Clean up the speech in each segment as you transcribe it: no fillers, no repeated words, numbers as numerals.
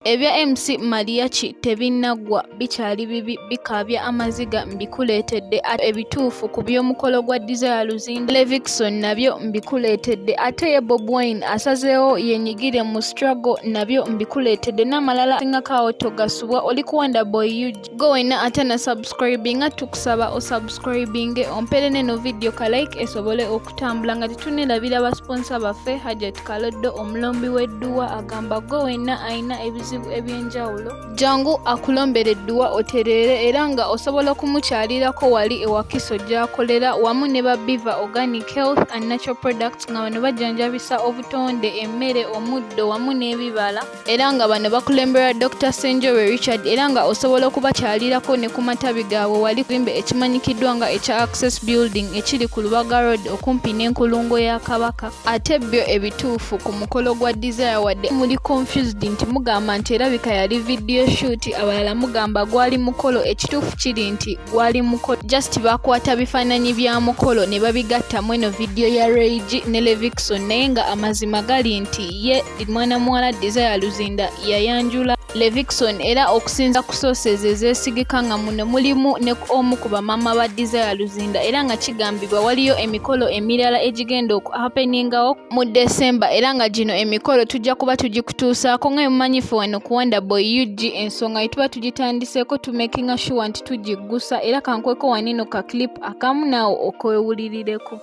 Ebya MC Mariachi tebinnagwa bikyali bibi bikaabya amaziga mbikuleetedde ate ebituufu ku by'omukolo gwa Desire Luzinda Levikson nabyo mbikuleetedde ate ye Bobi Wine asazeewo yenyigire mu struggle nabyo mbikuleetedde n'amalala singakaawo togasubwa oli ku Wonderboy UG go wena ate na subscribinga tukusaba osubscribinge ompere neno video ka like esobole okutambula nga tetunerabira basponsa baffe Hajat Kaloddo omulombi w'edduwa agamba go wena ayina ebyenjawulo jangu akulombere edduwa oterere era nga osobola okumukyalirako wali ewakiso gy'akolera wamu ne ba Biva Organic Health and Natural Products nga bano bajjanjabisa obutonde emmere omuddo wamu n'ebibala era nga bano bakulembera Dr. Senjobe Richard era nga osobola okubakyalirako ne ku matabi gaabwe wali kuzimbe ekimanyikiddwa nga ekya Access Building ekiri ku Lubaga Road okumpi n'enkulungo ya Kabaka ate byo ebituufu ku mukolo gwa Desire wadde muli confused nti mugamba nti erabika yali video shoot abalala mugamba gwali mukolo ekituufu kiri nti gwali mukolo just bakwata bifaananyi bya mukolo ne babigatta mweno video ya Rage ne Levikson naye nga amazima gali nti ye mwana muwala Desire Luzinda yayanjula Levikson era okusinza ku sources ezeesigika nga muno mulimu ne omu ku bamama ba Desire Luzinda era nga kigambibwa waliyo emikolo emirala egigenda okuhappeningawo mu December era nga gino emikolo tujja kuba tugikutuusaako nga mumanyifu wano ku Wonderboy UG ensonga tuba tugitandiseeko tumakinga sure nti tugiggusa era kankweko wanino ka clip akamu naawo okwewulirireko.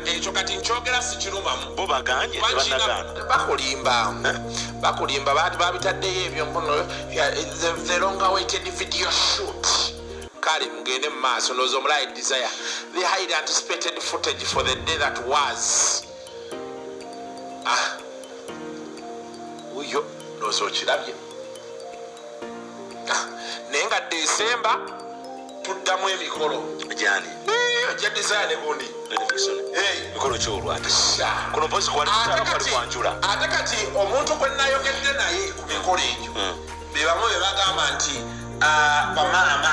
Ekyo kati nkyogera sikirumamu bo baganye bakulimba babitaddeyo ebyo mpono the long awaited video shoot kale mugende mu maaso ndowooza omulayi Desire the highly anticipated footage for the day that was uyo ndowooza okirabye naye nga December tuddamu emikolo jani ja Desire ne gundi mikolo kyolwata kuno mpozi kwali kwanjula ate kati omuntu gwe nayogedde naye ku mikolo egyo be bamu be bagamba nti bamaama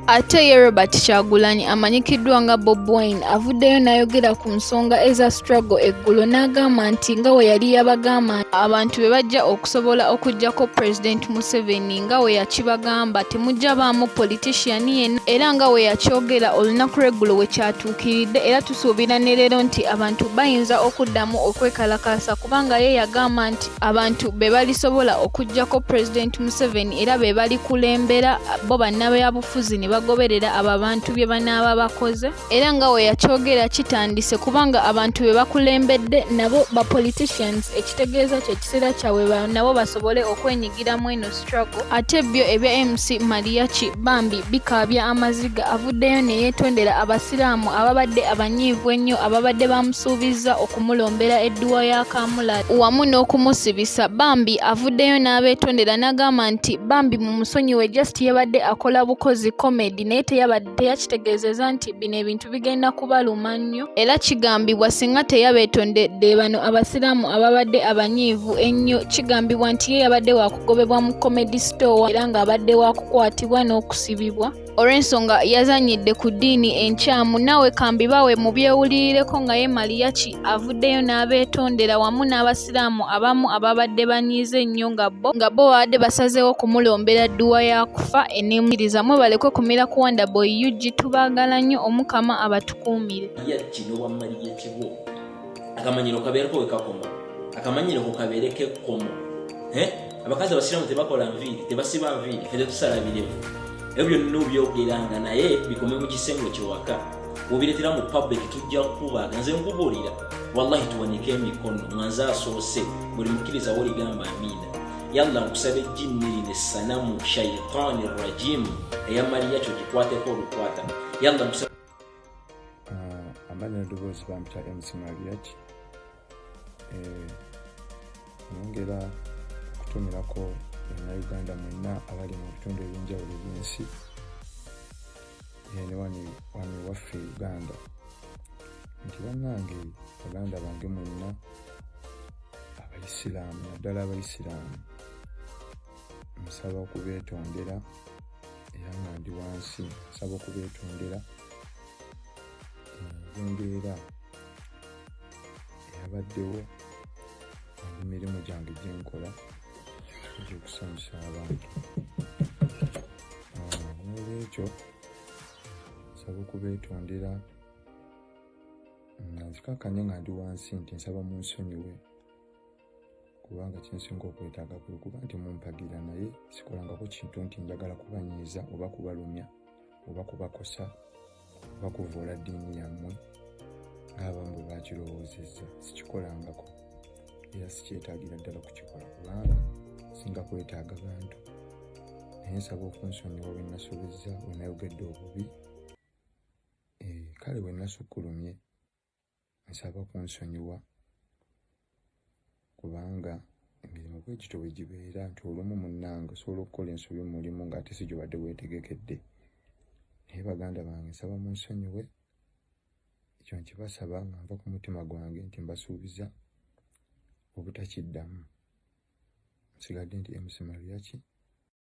ate ye Robert Kyagulanyi amanyikiddwa nga Bobi Wine avuddeyo n'ayogera ku nsonga eza struggle eggulo n'agamba nti nga we yali yabagamba abantu be bajja okusobola okuggyako President Museveni nga we yakibagamba temujja baamu politician yenna era nga we yakyogera olunaku lw'eggulo we kyatuukiridde era tusuubira ne leero nti abantu bayinza okuddamu okwekalakaasa kubanga ye yagamba nti abantu be balisobola okuggyako President Museveni era be balikulembera bo bannabyabufuzi ne bagoberera abo abantu bye banaaba bakoze era nga we yakyogera kitandise kubanga abantu be bakulembedde nabo ba politicians ekitegeeza kye kiseera kyabwe nabo basobole okwenyigiramu eno struggle ate byo ebya MC Mariachi bambi bikaabya amaziga avuddeyo ne yeetondera abasiraamu ababadde abanyiivu ennyo ababadde bamusuubiza okumulombera edduwa ya Kamula wamu n'okumusibisa bambi avuddeyo n'abeetondera n'agamba nti bambi mu musonyiwe just yabadde akola bukozi comedy naye teyakitegeezeza nti bino ebintu bigenda kubaluma nnyo era kigambibwa singa teyabeetondedde bano abasiraamu ababadde abanyiivu ennyo kigambibwa nti ye yabadde wakugobebwa mu comedy store era ng'abadde wakukwatibwa n'okusibibwa olw'ensonga yazanyidde ku ddiini enkyamu nawe kambibawe mu byewulirireko nga ye Mariachi avuddeyo n'abeetondera wamu n'abasiraamu abamu ababadde banyiize ennyo nga bo babadde basazeewo kumulombera dduwa ya kufa eneemukiriza mwe balekwe kumira ku Wonderboy UG tubaagala nnyo omukama abatukuumire kino bwa Mariachi bo akamanyiro kabeereko wekakoma akamanyiro kukabeereke kkomo abakazi abasiraamu tebakola nviiri tebasiba nviiri ffe tetusalabirevu ebyo byonna obyogeranga naye bikome mu kisengo kyewaka obireetera mu public tujja kukubaga nze nkubuulira wallahi tuwanike emikono nga nze asoose buli mukkiriza woligamba amiina yalla nkusaba ejjinni lino essanamu shaitani rajimu eya Mariachi gikwateko olukwata yalla nkusaba amanya eddoboozi bampita MC Mariachi nongera okutumirako Uganda mwenna abali mu bitundu ebyenjawulo by'ensi ne wano waffe Uganda nti bannange baganda bange mwenna abayisiraamu naddala abayisiraamu nsaba okubeetondera era nga ndi wansi nsaba okubeetondera embeera yabaddewo emirimu gyange gye nkola egy'okusanyusa abantu. N'olwekyo nsaba okubeetondera, nzikakkanye nga ndi wansi nti nsaba munsonyiwe kubanga kyensinga okwetaaga kwe kuba nti mumpagira, naye sikolangako kintu nti njagala kubanyiiza oba kubalumya oba kubakosa oba kuvoola ddiini yammwe ng'abamu bwe bakirowoozezza. Sikikolangako era sikyetaagira ddala kukikola kubanga singa kwetaaga bantu. Naye nsaba okunsonyiwa bwe nasobezza, bwe nayogedde obubi. Kale bwe nasukkulumye nsaba kunsonyiwa kubanga emirimu bwe gityo bwe gibeera, nti olumu munnange osobola okukola ensobi mu mulimu ng'ate si gy'obadde weetegekedde. Naye baganda bange nsaba munsonyiwe, ekyo nkibasaba nga nva ku mutima gwange nti mbasuubiza obutakiddamu. Nsigadde ndi MC Mariachi.